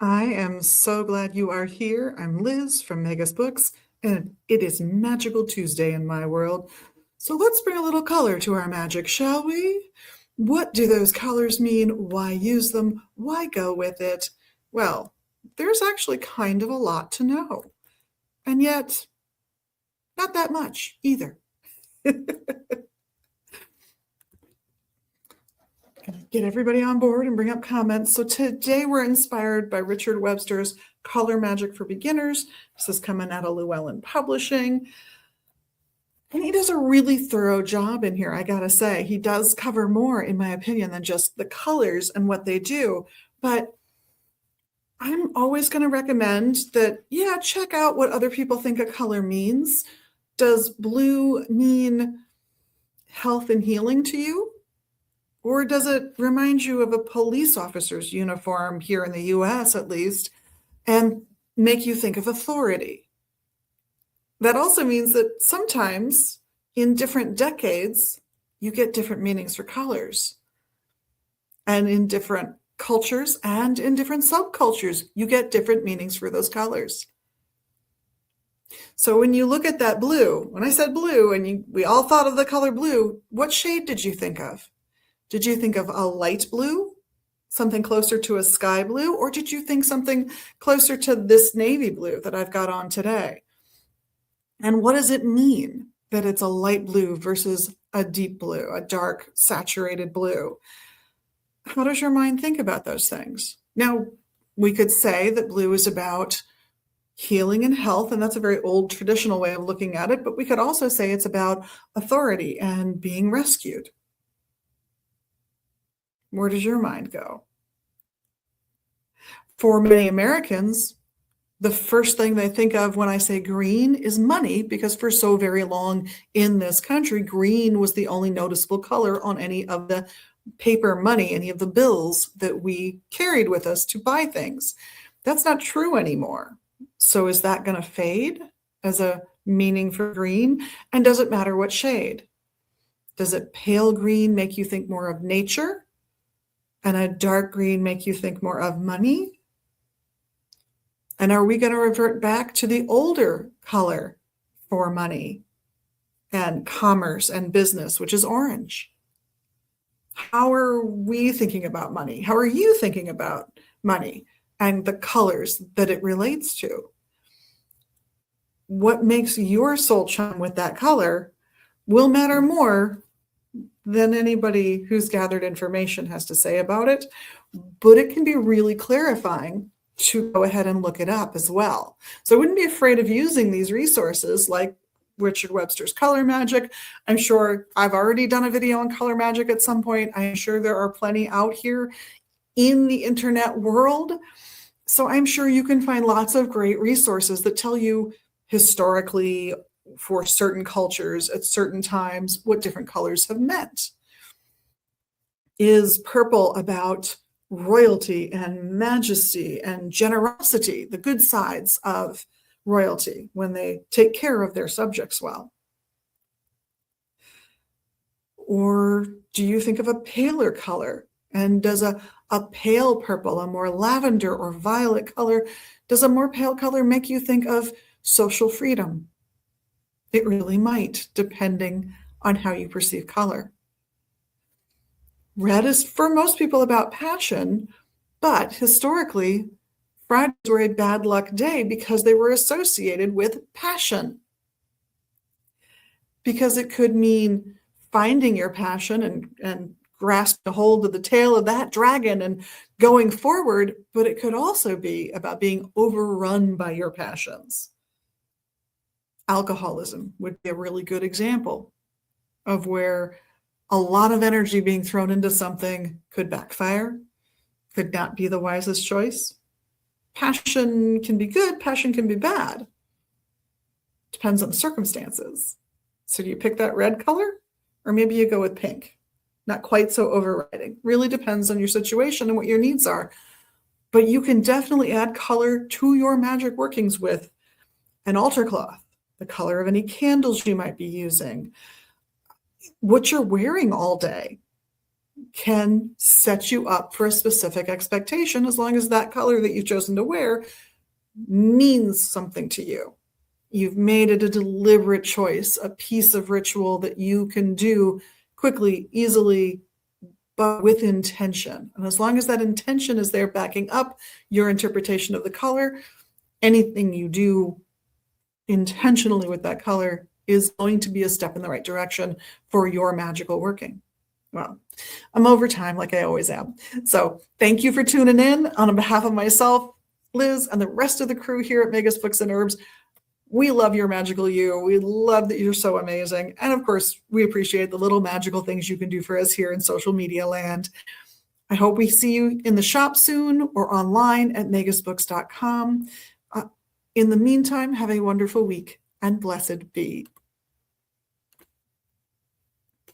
I am so glad you are here. I'm Liz from Megas Books, and it is Magical Tuesday in my world. So let's bring a little color to our magic, shall we? What do those colors mean? Why use them? Why go with it? Well, there's actually kind of a lot to know, and yet not that much either. Get everybody on board and bring up comments. So today we're inspired by Richard Webster's Color Magic for Beginners. This is coming out of Llewellyn Publishing. And he does a really thorough job in here, I gotta say. He does cover more, in my opinion, than just the colors and what they do. But I'm always going to recommend that, yeah, check out what other people think a color means. Does blue mean health and healing to you? Or does it remind you of a police officer's uniform here in the US, at least, and make you think of authority? That also means that sometimes in different decades, you get different meanings for colors. And in different cultures and in different subcultures, you get different meanings for those colors. So when you look at that blue, when I said blue and we all thought of the color blue, what shade did you think of? Did you think of a light blue, something closer to a sky blue, or did you think something closer to this navy blue that I've got on today? And what does it mean that it's a light blue versus a deep blue, a dark saturated blue? How does your mind think about those things? Now, we could say that blue is about healing and health, and that's a very old traditional way of looking at it, but we could also say it's about authority and being rescued. Where does your mind go? For many Americans, the first thing they think of when I say green is money, because for so very long in this country, green was the only noticeable color on any of the paper money, any of the bills that we carried with us to buy things. That's not true anymore. So is that going to fade as a meaning for green? And does it matter what shade? Does a pale green make you think more of nature? And a dark green make you think more of money? And are we going to revert back to the older color for money and commerce and business, which is orange? How are we thinking about money? How are you thinking about money and the colors that it relates to? What makes your soul chime with that color will matter more than anybody who's gathered information has to say about it, but it can be really clarifying to go ahead and look it up as well. So I wouldn't be afraid of using these resources like Richard Webster's Color Magic. I'm sure I've already done a video on color magic at some point. I'm sure there are plenty out here in the internet world. So I'm sure you can find lots of great resources that tell you historically, for certain cultures at certain times, what different colors have meant. Is purple about royalty and majesty and generosity, the good sides of royalty when they take care of their subjects well? Or do you think of a paler color? And does a pale purple, a more lavender or violet color, does a more pale color make you think of social freedom? It really might, depending on how you perceive color. Red is for most people about passion, but historically, Fridays were a bad luck day because they were associated with passion. Because it could mean finding your passion and grasp a hold of the tail of that dragon and going forward, but it could also be about being overrun by your passions. Alcoholism would be a really good example of where a lot of energy being thrown into something could backfire, could not be the wisest choice. Passion can be good, passion can be bad. Depends on the circumstances. So do you pick that red color? Or maybe you go with pink? Not quite so overriding. Really depends on your situation and what your needs are. But you can definitely add color to your magic workings with an altar cloth, the color of any candles you might be using, what you're wearing all day. can set you up for a specific expectation as long as that color that you've chosen to wear means something to you. You've made it a deliberate choice, a piece of ritual that you can do quickly, easily, but with intention. And as long as that intention is there backing up your interpretation of the color, anything you do intentionally with that color is going to be a step in the right direction for your magical working. Well, I'm over time like I always am. So thank you for tuning in. On behalf of myself, Liz, and the rest of the crew here at Megas Books and Herbs, we love your magical you. We love that you're so amazing. And of course, we appreciate the little magical things you can do for us here in social media land. I hope we see you in the shop soon or online at megasbooks.com. In the meantime, have a wonderful week and blessed be.